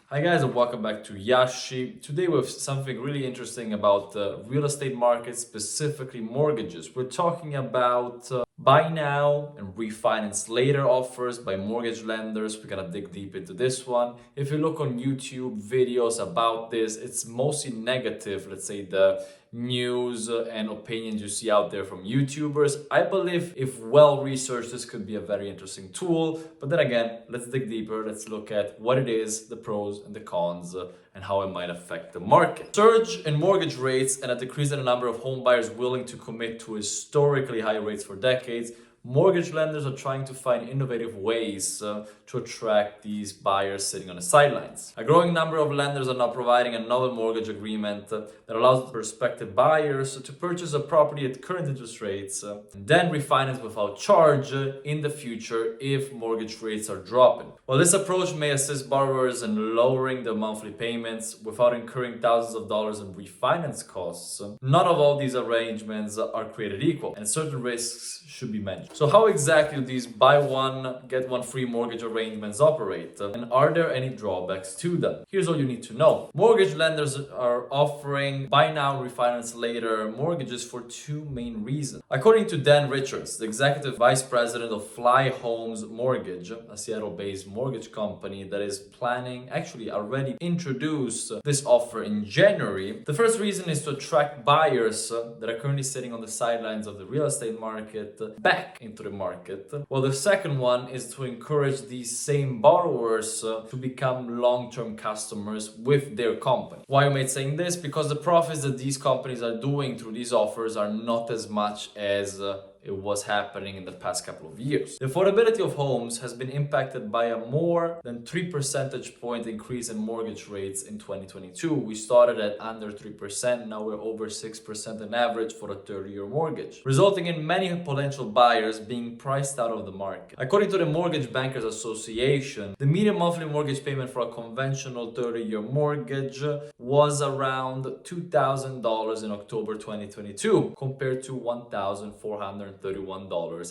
Hi guys and welcome back to Yashi. Today we have something really interesting about the real estate market, specifically mortgages. We're talking about buy now and refinance later offers by mortgage lenders. We're gonna dig deep into this one. If you look on YouTube videos about this, it's mostly negative, let's say the news and opinions you see out there from YouTubers. I believe if well researched, this could be a very interesting tool. But then again, let's dig deeper. Let's look at what it is, the pros and the cons, and how it might affect the market. Surge in mortgage rates and a decrease in the number of home buyers willing to commit to historically high rates for decades. Mortgage lenders are trying to find innovative ways to attract these buyers sitting on the sidelines. A growing number of lenders are now providing a novel mortgage agreement that allows prospective buyers to purchase a property at current interest rates and then refinance without charge in the future if mortgage rates are dropping. While this approach may assist borrowers in lowering their monthly payments without incurring thousands of dollars in refinance costs, not all these arrangements are created equal, and certain risks should be mentioned. So how exactly do these buy one, get one free mortgage arrangements operate? And are there any drawbacks to them? Here's all you need to know. Mortgage lenders are offering buy now, refinance later mortgages for two main reasons. According to Dan Richards, the executive vice president of Fly Homes Mortgage, a Seattle-based mortgage company that is planning, actually already introduced this offer in January. The first reason is to attract buyers that are currently sitting on the sidelines of the real estate market back into the market. Well, the second one is to encourage these same borrowers to become long-term customers with their company. Why am I saying this? Because the profits that these companies are doing through these offers are not as much as it was happening in the past couple of years. The affordability of homes has been impacted by a more than 3 percentage point increase in mortgage rates in 2022. We started at under 3%, now we're over 6% on average for a 30-year mortgage, resulting in many potential buyers being priced out of the market. According to the Mortgage Bankers Association, the median monthly mortgage payment for a conventional 30-year mortgage was around $2,000 in October 2022 compared to $1,431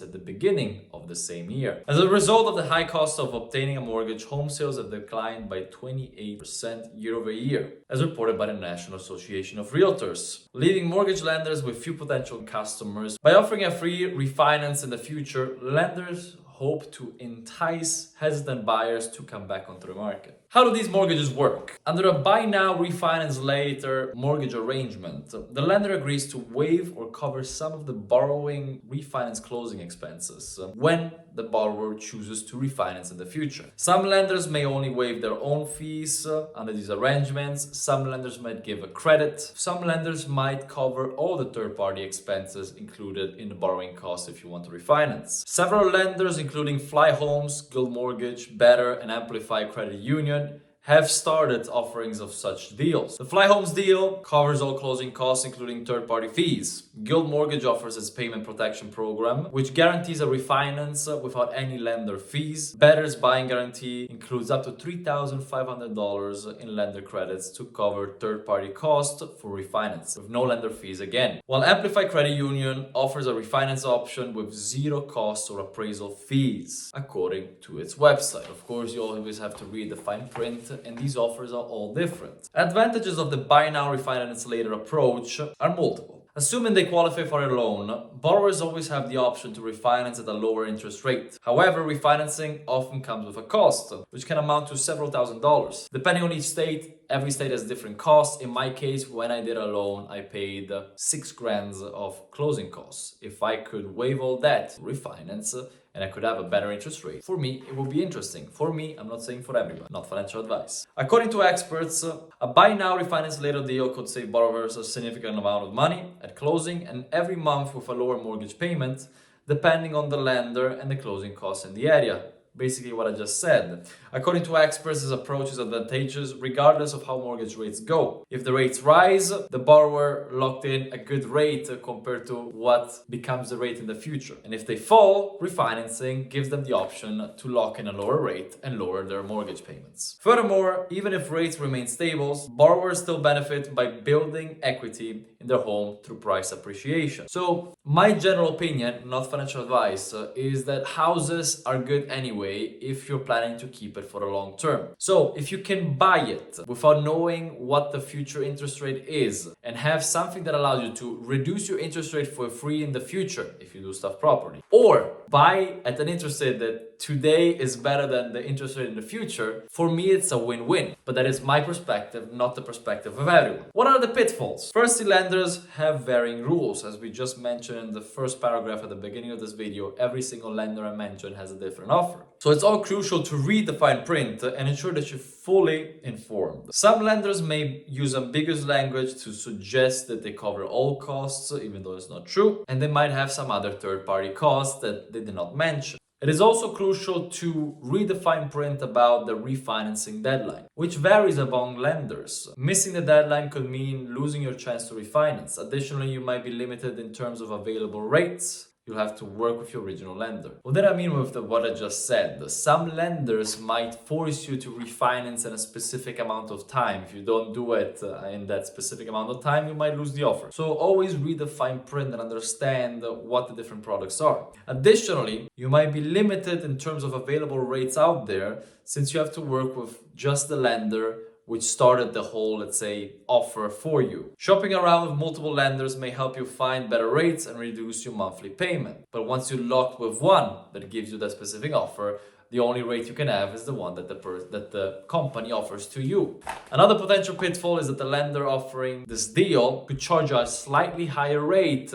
at the beginning of the same year. As a result of the high cost of obtaining a mortgage, home sales have declined by 28% year over year, as reported by the National Association of Realtors, leaving mortgage lenders with few potential customers. By offering a free refinance in the future, lenders hope to entice hesitant buyers to come back onto the market. How do these mortgages work? Under a buy now, refinance later mortgage arrangement, the lender agrees to waive or cover some of the borrowing refinance closing expenses when the borrower chooses to refinance in the future. Some lenders may only waive their own fees under these arrangements. Some lenders might give a credit. Some lenders might cover all the third-party expenses included in the borrowing cost if you want to refinance. Several lenders, including Fly Homes, Guild Mortgage, Better, and Amplify Credit Union, have started offerings of such deals. The Fly Homes deal covers all closing costs, including third-party fees. Guild Mortgage offers its payment protection program, which guarantees a refinance without any lender fees. Better's buying guarantee includes up to $3,500 in lender credits to cover third-party costs for refinance, with no lender fees again. While Amplify Credit Union offers a refinance option with zero costs or appraisal fees, according to its website. Of course, you always have to read the fine print, and these offers are all different. Advantages of the buy now, refinance later approach are multiple. Assuming they qualify for a loan, borrowers always have the option to refinance at a lower interest rate. However, refinancing often comes with a cost, which can amount to several $1,000s. Depending on each state, every state has different costs. In my case, when I did a loan, I paid $6,000 of closing costs. If I could waive all that, refinance, and I could have a better interest rate, for me, it would be interesting. For me, I'm not saying for everyone, not financial advice. According to experts, a buy now, refinance later deal could save borrowers a significant amount of money at closing and every month with a lower mortgage payment, depending on the lender and the closing costs in the area. Basically what I just said. According to experts, this approach is advantageous regardless of how mortgage rates go. If the rates rise, the borrower locked in a good rate compared to what becomes the rate in the future. And if they fall, refinancing gives them the option to lock in a lower rate and lower their mortgage payments. Furthermore, even if rates remain stable, borrowers still benefit by building equity in their home through price appreciation. So my general opinion, not financial advice, is that houses are good anyway if you're planning to keep it it for the long term. So if you can buy it without knowing what the future interest rate is and have something that allows you to reduce your interest rate for free in the future if you do stuff properly, or buy at an interest rate that today is better than the interest rate in the future, for me it's a win-win. But that is my perspective, not the perspective of everyone. What are the pitfalls? Firstly, lenders have varying rules. As we just mentioned in the first paragraph at the beginning of this video, every single lender I mentioned has a different offer. So it's all crucial to read the fine print and ensure that you're fully informed. Some lenders may use ambiguous language to suggest that they cover all costs, even though it's not true, and they might have some other third-party costs that they did not mention. It is also crucial to read the fine print about the refinancing deadline, which varies among lenders. Missing the deadline could mean losing your chance to refinance. Additionally, you might be limited in terms of available rates. You'll have to work with your original lender. What did I mean with what I just said? Some lenders might force you to refinance in a specific amount of time. If you don't do it in that specific amount of time, you might lose the offer. So always read the fine print and understand what the different products are. Additionally, you might be limited in terms of available rates out there, since you have to work with just the lender which started the whole, let's say, offer for you. Shopping around with multiple lenders may help you find better rates and reduce your monthly payment. But once you're locked with one that gives you that specific offer, the only rate you can have is the one that the company offers to you. Another potential pitfall is that the lender offering this deal could charge you a slightly higher rate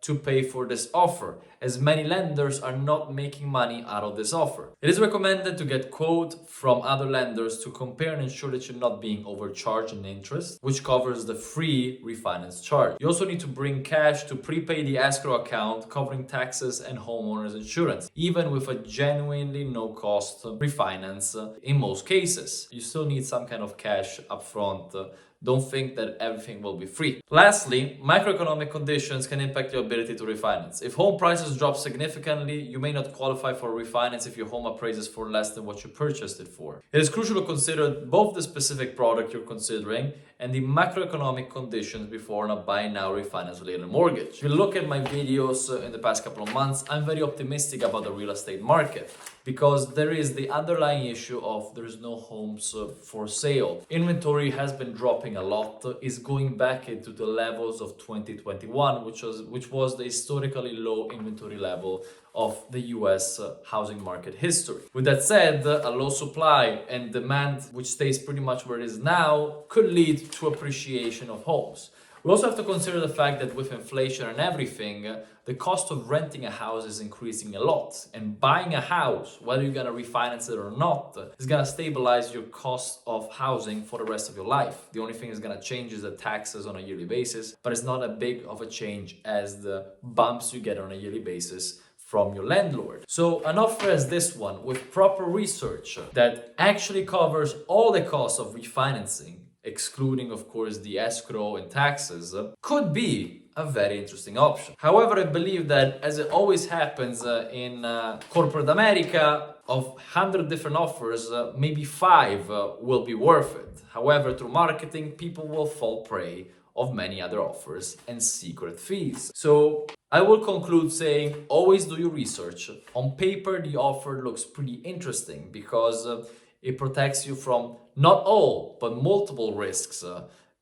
to pay for this offer, as many lenders are not making money out of this offer. It is recommended to get quote from other lenders to compare and ensure that you're not being overcharged in interest, which covers the free refinance charge. You also need to bring cash to prepay the escrow account, covering taxes and homeowners insurance, even with a genuinely no-cost refinance in most cases. You still need some kind of cash upfront. Don't think that everything will be free. Lastly, macroeconomic conditions can impact your ability to refinance. If home prices drop significantly, you may not qualify for a refinance if your home appraises for less than what you purchased it for. It is crucial to consider both the specific product you're considering and the macroeconomic conditions before a buy now, refinance later mortgage. If you look at my videos in the past couple of months, I'm very optimistic about the real estate market, because there is the underlying issue of there's no homes for sale. Inventory has been dropping a lot, is going back into the levels of 2021, which was the historically low inventory level of the US housing market history. With that said, a low supply and demand which stays pretty much where it is now could lead to appreciation of homes. We also have to consider the fact that with inflation and everything, the cost of renting a house is increasing a lot. And buying a house, whether you're gonna refinance it or not, is gonna stabilize your cost of housing for the rest of your life. The only thing that's gonna change is the taxes on a yearly basis, but it's not a big of a change as the bumps you get on a yearly basis from your landlord. So an offer as this one, with proper research that actually covers all the costs of refinancing, excluding of course the escrow and taxes, could be a very interesting option. However, I believe that, as it always happens in corporate America, of 100 different offers, maybe 5 will be worth it. However, through marketing, people will fall prey of many other offers and secret fees. So I will conclude saying, always do your research. On paper, the offer looks pretty interesting because it protects you from not all, but multiple risks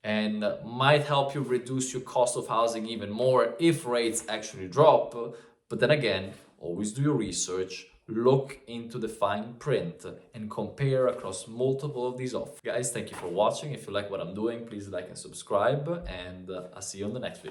and might help you reduce your cost of housing even more if rates actually drop. But then again, always do your research, look into the fine print and compare across multiple of these offers. Guys, thank you for watching. If you like what I'm doing, please like and subscribe, and I'll see you on the next video.